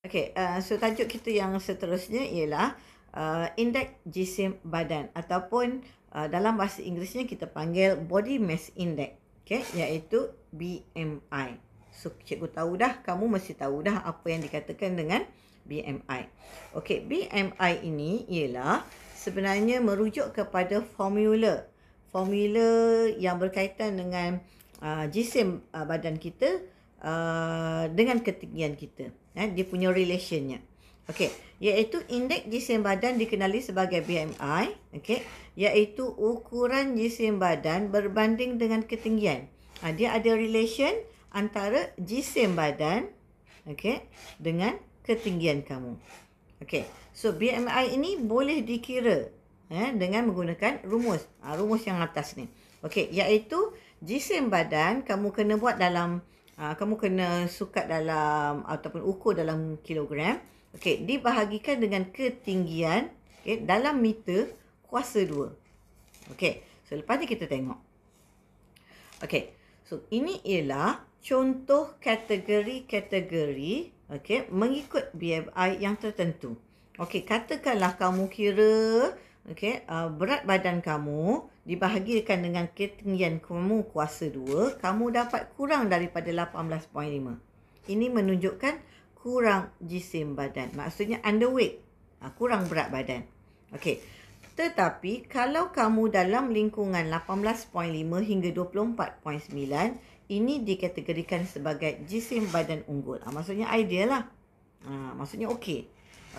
Okey, so tajuk kita yang seterusnya ialah indeks jisim badan ataupun dalam bahasa Inggerisnya kita panggil body mass index, okey, iaitu BMI. So cikgu tahu dah, kamu mesti tahu dah apa yang dikatakan dengan BMI. Okey, BMI ini ialah sebenarnya merujuk kepada formula yang berkaitan dengan jisim badan kita dengan ketinggian kita. Dia punya relationnya. Okey, iaitu indeks jisim badan dikenali sebagai BMI, okey, iaitu ukuran jisim badan berbanding dengan ketinggian. Dia ada relation antara jisim badan, okey, dengan ketinggian kamu. Okey, so BMI ini boleh dikira dengan menggunakan rumus. Rumus yang atas ni. Okey, iaitu jisim badan kamu kena buat dalam kamu kena sukat dalam ataupun ukur dalam kilogram. Okey, dibahagikan dengan ketinggian, okey, dalam meter kuasa 2. Okey, so lepas ni kita tengok. Okey, so ini ialah contoh kategori-kategori, okey, mengikut BMI yang tertentu. Okey, katakanlah kamu kira, okey, berat badan kamu dibahagikan dengan ketinggian kamu kuasa 2, kamu dapat kurang daripada 18.5. Ini menunjukkan kurang jisim badan. Maksudnya underweight, kurang berat badan. Okey. Tetapi kalau kamu dalam lingkungan 18.5 hingga 24.9, ini dikategorikan sebagai jisim badan unggul. Maksudnya ideal lah. Maksudnya okey.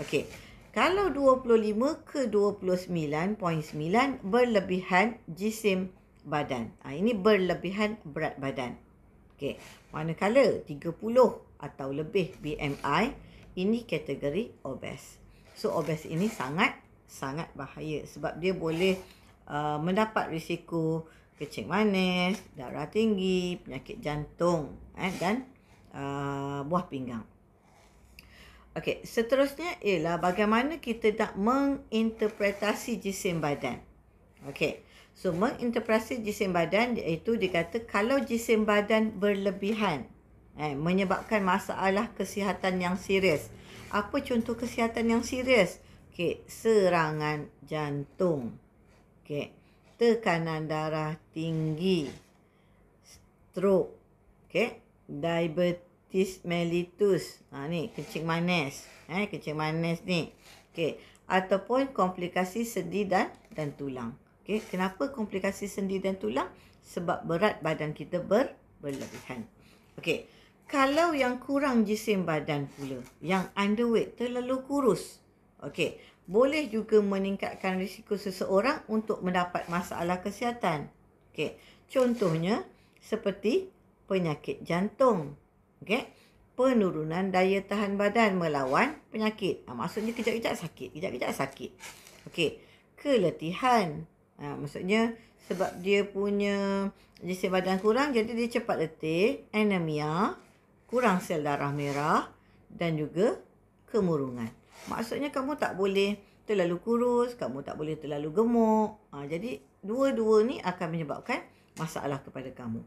Okey. Kalau 25 ke 29.9 berlebihan jisim badan. Ini berlebihan berat badan. Okey. Manakala 30 atau lebih BMI, ini kategori obes. So obes ini sangat bahaya sebab dia boleh mendapat risiko kencing manis, darah tinggi, penyakit jantung dan buah pinggang. Okey, seterusnya ialah bagaimana kita nak menginterpretasi jisim badan. Okey, so menginterpretasi jisim badan iaitu dikata kalau jisim badan berlebihan menyebabkan masalah kesihatan yang serius. Apa contoh kesihatan yang serius? Okey, serangan jantung. Okey, tekanan darah tinggi, stroke, okey, diabetes mellitus. Ni kencing manis. Kencing manis ni. Okey, ataupun komplikasi sendi dan tulang. Okey, kenapa komplikasi sendi dan tulang? Sebab berat badan kita berlebihan. Okey, kalau yang kurang jisim badan pula, yang underweight, terlalu kurus, okey, boleh juga meningkatkan risiko seseorang untuk mendapat masalah kesihatan. Okey, contohnya seperti penyakit jantung, okey, penurunan daya tahan badan melawan penyakit. Maksudnya kejap-kejap sakit. Okey, keletihan. Maksudnya sebab dia punya jisim badan kurang, jadi dia cepat letih, anemia, kurang sel darah merah dan juga kemurungan. Maksudnya kamu tak boleh terlalu kurus, kamu tak boleh terlalu gemuk. Jadi dua-dua ni akan menyebabkan masalah kepada kamu.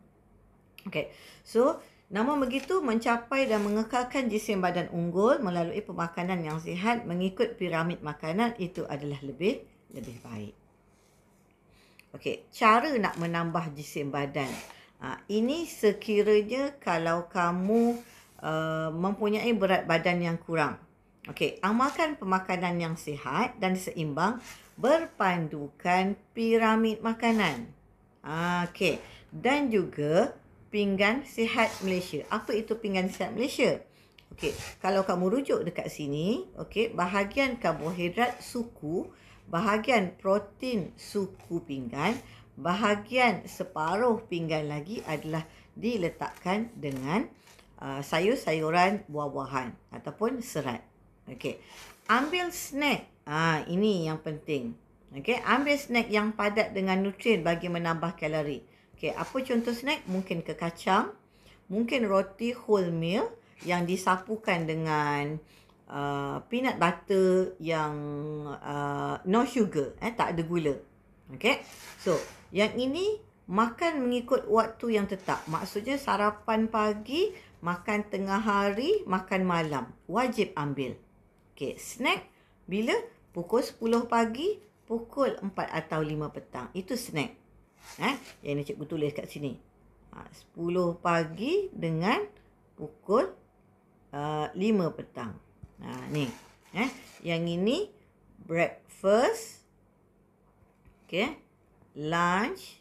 Okey, so namun begitu mencapai dan mengekalkan jisim badan unggul melalui pemakanan yang sihat mengikut piramid makanan itu adalah lebih baik. Okey, cara nak menambah jisim badan. Ini sekiranya kalau kamu mempunyai berat badan yang kurang. Okey, amalkan pemakanan yang sihat dan seimbang berpandukan piramid makanan. Okey, dan juga pinggan sihat Malaysia. Apa itu pinggan sihat Malaysia? Okey, kalau kamu rujuk dekat sini, okey, bahagian karbohidrat suku, bahagian protein suku pinggan, bahagian separuh pinggan lagi adalah diletakkan dengan sayur-sayuran, buah-buahan ataupun serat. Okey, ambil snack. Ini yang penting. Okey, ambil snack yang padat dengan nutrien bagi menambah kalori. Okey, apa contoh snack? Mungkin ke kacang, mungkin roti wholemeal yang disapukan dengan peanut butter yang no sugar, tak ada gula. Okey, so yang ini makan mengikut waktu yang tetap. Maksudnya sarapan pagi makan tengah hari, makan malam. Wajib ambil. Okey, snack bila? Pukul 10 pagi, pukul 4 atau 5 petang. Itu snack. Yang ini cikgu tulis kat sini. 10 pagi dengan pukul 5 petang. Ni. Yang ini breakfast, okay, lunch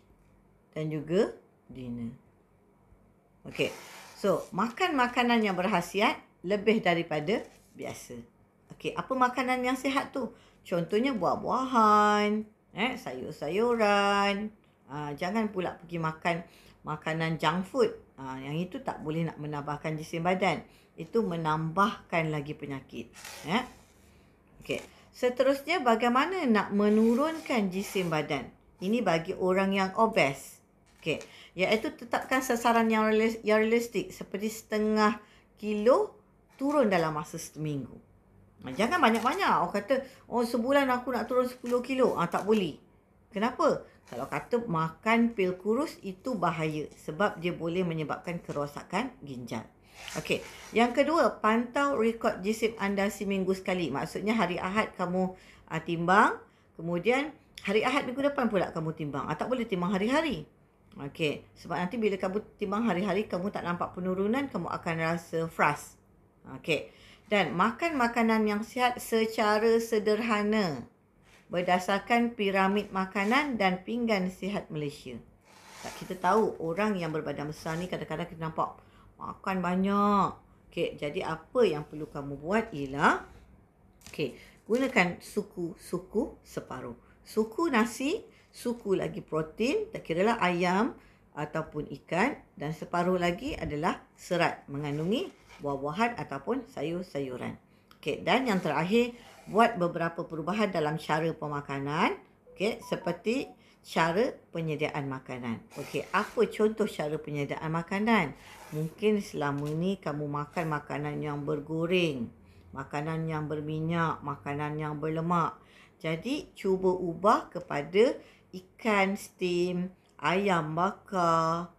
dan juga dinner. Okay. So, makan makanan yang berkhasiat lebih daripada biasa. Okay, apa makanan yang sihat tu? Contohnya buah-buahan, sayur-sayuran. Jangan pula pergi makan makanan junk food. Yang itu tak boleh nak menambahkan jisim badan. Itu menambahkan lagi penyakit. Okey. Seterusnya, bagaimana nak menurunkan jisim badan? Ini bagi orang yang obes. Okey. Iaitu tetapkan sasaran yang realistik. Seperti 0.5 kilo turun dalam masa seminggu. Jangan banyak-banyak. Orang kata, sebulan aku nak turun 10 kilo. Tak boleh. Kenapa? Kalau kata makan pil kurus, itu bahaya. Sebab dia boleh menyebabkan kerosakan ginjal. Okey. Yang kedua, pantau rekod jisim anda seminggu sekali. Maksudnya hari Ahad kamu timbang. Kemudian hari Ahad minggu depan pula kamu timbang. Tak boleh timbang hari-hari. Okey. Sebab nanti bila kamu timbang hari-hari, kamu tak nampak penurunan, kamu akan rasa frust. Okey. Dan makan makanan yang sihat secara sederhana berdasarkan piramid makanan dan pinggan sihat Malaysia. Kita tahu orang yang berbadan besar ni kadang-kadang kita nampak makan banyak. Okey, jadi apa yang perlu kamu buat ialah gunakan suku separuh. Suku nasi, suku lagi protein, tak kiralah ayam ataupun ikan, dan separuh lagi adalah serat mengandungi buah-buahan ataupun sayur-sayuran. Okey, dan yang terakhir, buat beberapa perubahan dalam cara pemakanan, seperti cara penyediaan makanan. Okey, apa contoh cara penyediaan makanan? Mungkin selama ni kamu makan makanan yang bergoreng, makanan yang berminyak, makanan yang berlemak. Jadi cuba ubah kepada ikan steam, ayam bakar,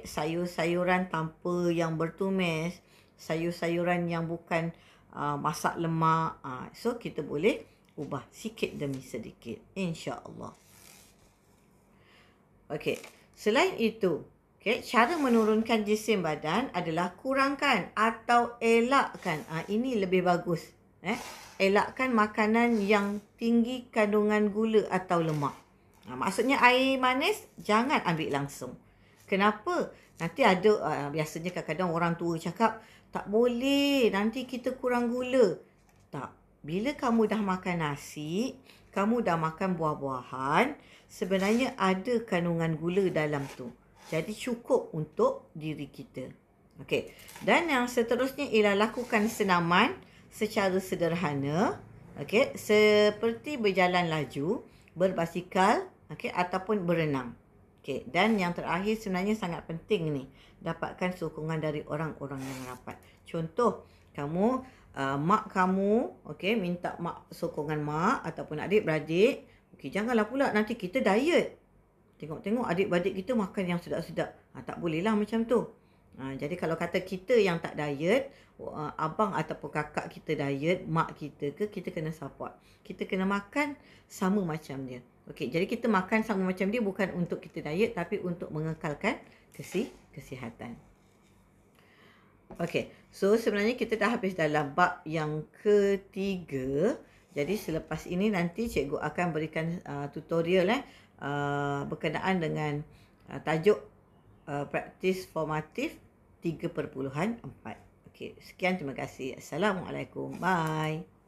sayur-sayuran tanpa yang bertumis, sayur-sayuran yang bukan masak lemak. So kita boleh ubah sikit demi sedikit, insya-Allah. Okey, selain itu, cara menurunkan jisim badan adalah kurangkan atau elakkan. Ini lebih bagus. Elakkan makanan yang tinggi kandungan gula atau lemak. Maksudnya air manis jangan ambil langsung. Kenapa? Nanti ada biasanya kadang-kadang orang tua cakap, tak boleh, nanti kita kurang gula. Tak. Bila kamu dah makan nasi, kamu dah makan buah-buahan, sebenarnya ada kandungan gula dalam tu. Jadi cukup untuk diri kita. Okey. Dan yang seterusnya ialah lakukan senaman secara sederhana. Okey, seperti berjalan laju, berbasikal, ataupun berenang. Okey, dan yang terakhir sebenarnya sangat penting ni, dapatkan sokongan dari orang-orang yang rapat. Contoh, kamu mak kamu, minta mak sokongan mak ataupun adik-beradik. Janganlah pula nanti kita diet. Tengok-tengok adik-beradik kita makan yang sedap-sedap. Tak bolehlah macam tu. Jadi kalau kata kita yang tak diet, abang ataupun kakak kita diet, mak kita kita kena support. Kita kena makan sama macam dia. Jadi kita makan sama macam dia bukan untuk kita diet, tapi untuk mengekalkan kesihatan. So sebenarnya kita dah habis dalam bab yang ketiga. Jadi selepas ini nanti cikgu akan berikan tutorial berkenaan dengan tajuk praktis formatif 3.4. Sekian, terima kasih. Assalamualaikum. Bye.